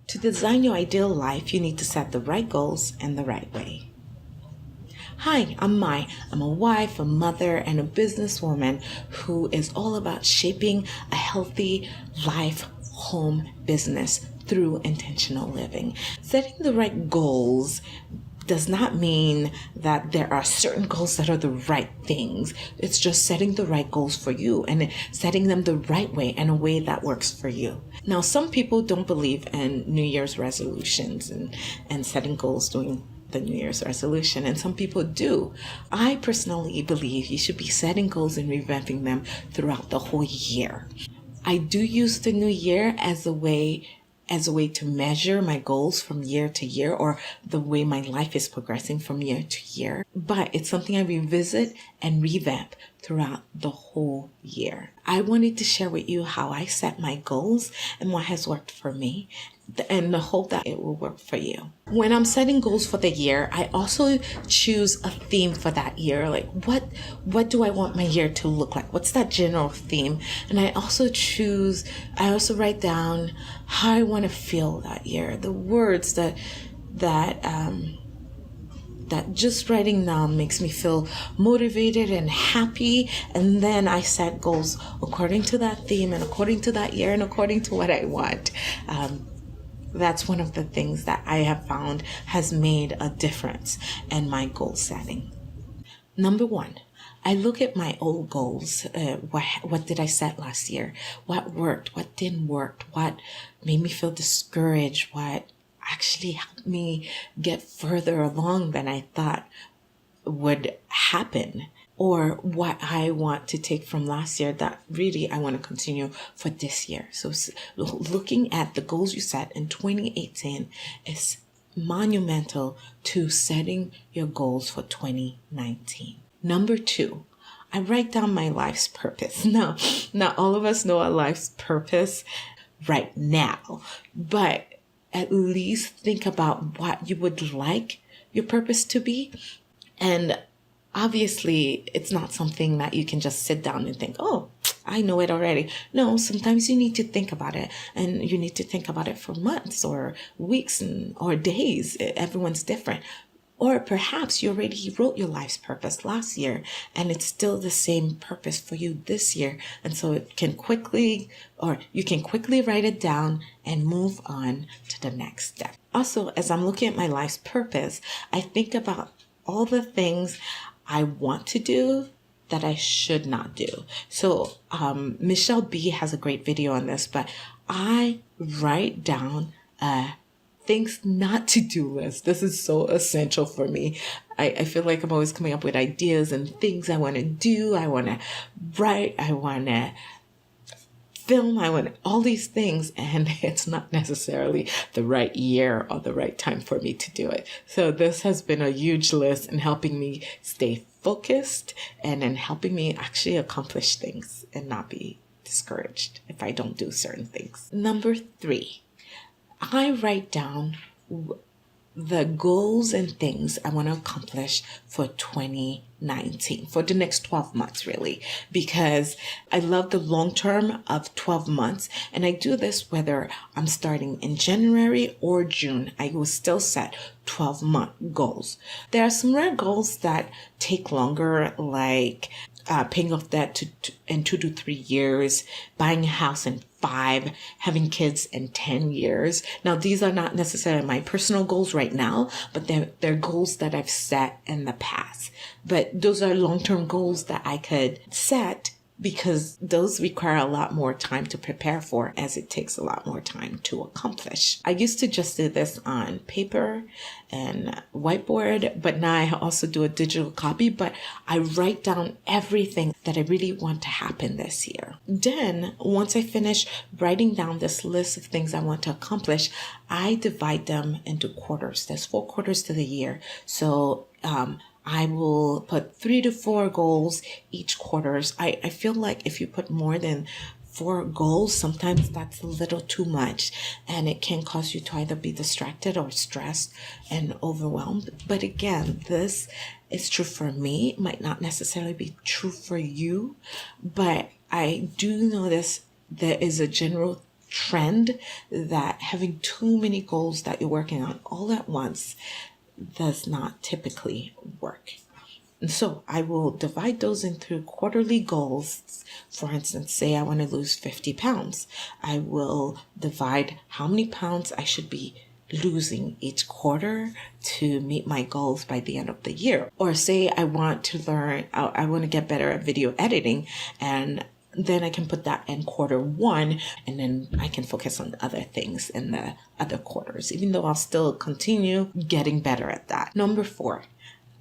To design your ideal life, you need to set the right goals and the right way. Hi, I'm Mai. I'm a wife, a mother, and a businesswoman who is all about shaping a healthy life, home, business through intentional living. Setting the right goals does not mean that there are certain goals that are the right things. It's just setting the right goals for you and setting them the right way and a way that works for you. Now, some people don't believe in New Year's resolutions and setting goals during the New Year's resolution, and some people do. I personally believe you should be setting goals and revamping them throughout the whole year. I do use the new year as a way to measure my goals from year to year, or the way my life is progressing from year to year. But it's something I revisit and revamp throughout the whole year. I wanted to share with you how I set my goals and what has worked for me, and the hope that it will work for you. When I'm setting goals for the year, I also choose a theme for that year. Like what do I want my year to look like? What's that general theme? And I also write down how I want to feel that year. The words that just writing down makes me feel motivated and happy. And then I set goals according to that theme and according to that year and according to what I want. That's one of the things that I have found has made a difference in my goal setting. Number one, I look at my old goals. What did I set last year? What worked? What didn't work? What made me feel discouraged? What actually helped me get further along than I thought would happen? Or what I want to take from last year that really I want to continue for this year. So looking at the goals you set in 2018 is monumental to setting your goals for 2019. Number two, I write down my life's purpose. Now, not all of us know our life's purpose right now, but at least think about what you would like your purpose to be. And obviously, it's not something that you can just sit down and think, oh, I know it already. No, sometimes you need to think about it, and you need to think about it for months or weeks or days. Everyone's different. Or perhaps you already wrote your life's purpose last year and it's still the same purpose for you this year. And so you can quickly write it down and move on to the next step. Also, as I'm looking at my life's purpose, I think about all the things I want to do that I should not do. So Michelle B has a great video on this, but I write down things not to do list. This is so essential for me. I feel like I'm always coming up with ideas and things I want to do. I want to write. I want to film. I want all these things, and it's not necessarily the right year or the right time for me to do it. So this has been a huge list in helping me stay focused and in helping me actually accomplish things and not be discouraged if I don't do certain things. Number three, I write down the goals and things I want to accomplish for 2019, for the next 12 months, really, because I love the long term of 12 months. And I do this whether I'm starting in January or June. I will still set 12-month goals. There are some rare goals that take longer, like paying off debt in 2 to 3 years, buying a house in 5, having kids in 10 years. Now, these are not necessarily my personal goals right now, but they're goals that I've set in the past. But those are long-term goals that I could set because those require a lot more time to prepare for, as it takes a lot more time to accomplish. I used to just do this on paper and whiteboard, but now I also do a digital copy, but I write down everything that I really want to happen this year. Then, once I finish writing down this list of things I want to accomplish, I divide them into quarters. There's 4 quarters to the year. So, I will put 3 to 4 goals each quarters. I feel like if you put more than 4 goals, sometimes that's a little too much, and it can cause you to either be distracted or stressed and overwhelmed. But again, this is true for me. It might not necessarily be true for you, but I do notice there is a general trend that having too many goals that you're working on all at once does not typically work. And so I will divide those into quarterly goals. For instance, say I want to lose 50 pounds. I will divide how many pounds I should be losing each quarter to meet my goals by the end of the year. Or say I want to get better at video editing, and then I can put that in quarter one, and then I can focus on other things in the other quarters, even though I'll still continue getting better at that. Number 4.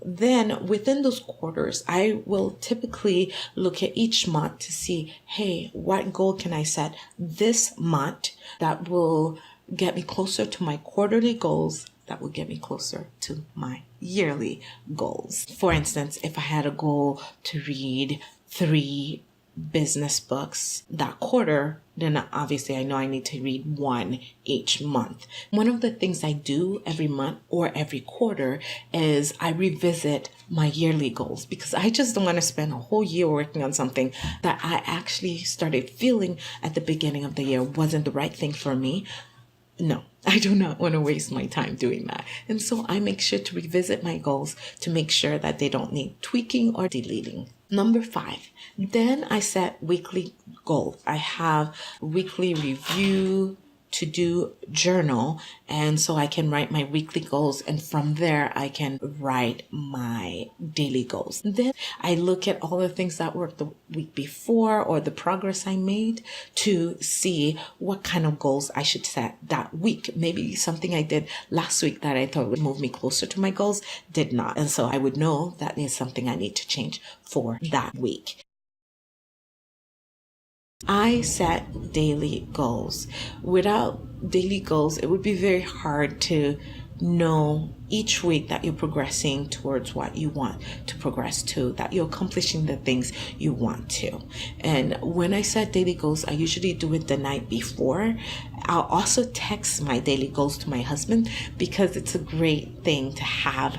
Then within those quarters, I will typically look at each month to see, hey, what goal can I set this month that will get me closer to my quarterly goals, that will get me closer to my yearly goals. For instance, if I had a goal to read 3 business books that quarter, then obviously I know I need to read 1 each month. One of the things I do every month or every quarter is I revisit my yearly goals, because I just don't want to spend a whole year working on something that I actually started feeling at the beginning of the year wasn't the right thing for me. No, I do not want to waste my time doing that. And so I make sure to revisit my goals to make sure that they don't need tweaking or deleting. Number 5, then I set weekly goal. I have weekly review, to-do journal, and so I can write my weekly goals, and from there I can write my daily goals. Then I look at all the things that worked the week before or the progress I made to see what kind of goals I should set that week. Maybe something I did last week that I thought would move me closer to my goals did not, and so I would know that is something I need to change for that week. I set daily goals. Without daily goals, it would be very hard to know each week that you're progressing towards what you want to progress to, that you're accomplishing the things you want to. And when I set daily goals, I usually do it the night before. I'll also text my daily goals to my husband, because it's a great thing to have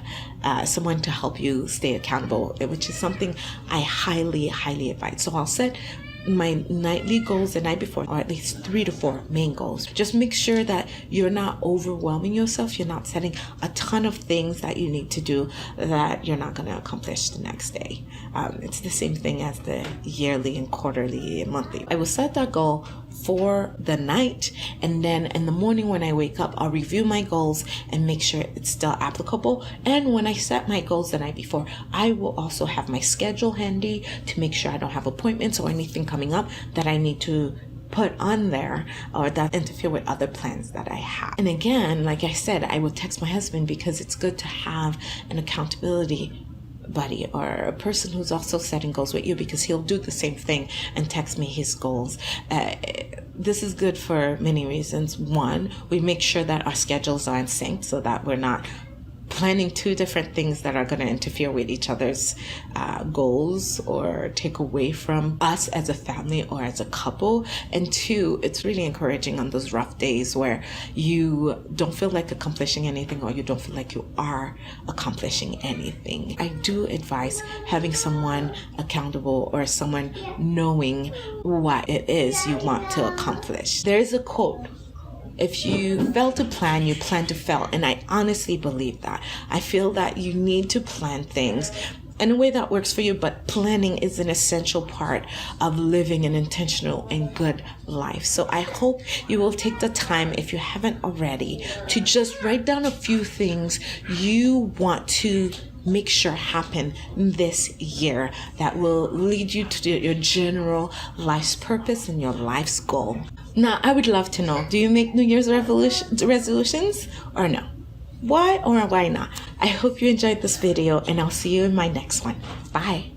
someone to help you stay accountable, which is something I highly, highly advise. So I'll set my nightly goals the night before, or at least 3 to 4 main goals. Just make sure that you're not overwhelming yourself. You're not setting a ton of things that you need to do that you're not going to accomplish the next day. It's the same thing as the yearly and quarterly and monthly. I will set that goal for the night, and then in the morning when I wake up, I'll review my goals and make sure it's still applicable. And when I set my goals the night before, I will also have my schedule handy to make sure I don't have appointments or anything coming up that I need to put on there or that interfere with other plans that I have. And again, like I said, I will text my husband, because it's good to have an accountability buddy or a person who's also setting goals with you, because he'll do the same thing and text me his goals. This is good for many reasons. One, we make sure that our schedules are in sync so that we're not planning 2 different things that are going to interfere with each other's goals or take away from us as a family or as a couple. And 2, it's really encouraging on those rough days where you don't feel like accomplishing anything or you don't feel like you are accomplishing anything. I do advise having someone accountable or someone knowing what it is you want to accomplish. There is a quote: if you fail to plan, you plan to fail. And I honestly believe that. I feel that you need to plan things in a way that works for you, but planning is an essential part of living an intentional and good life. So I hope you will take the time, if you haven't already, to just write down a few things you want to make sure happen this year that will lead you to your general life's purpose and your life's goal. Now, I would love to know, do you make New Year's resolutions or no? Why or why not? I hope you enjoyed this video, and I'll see you in my next one. Bye.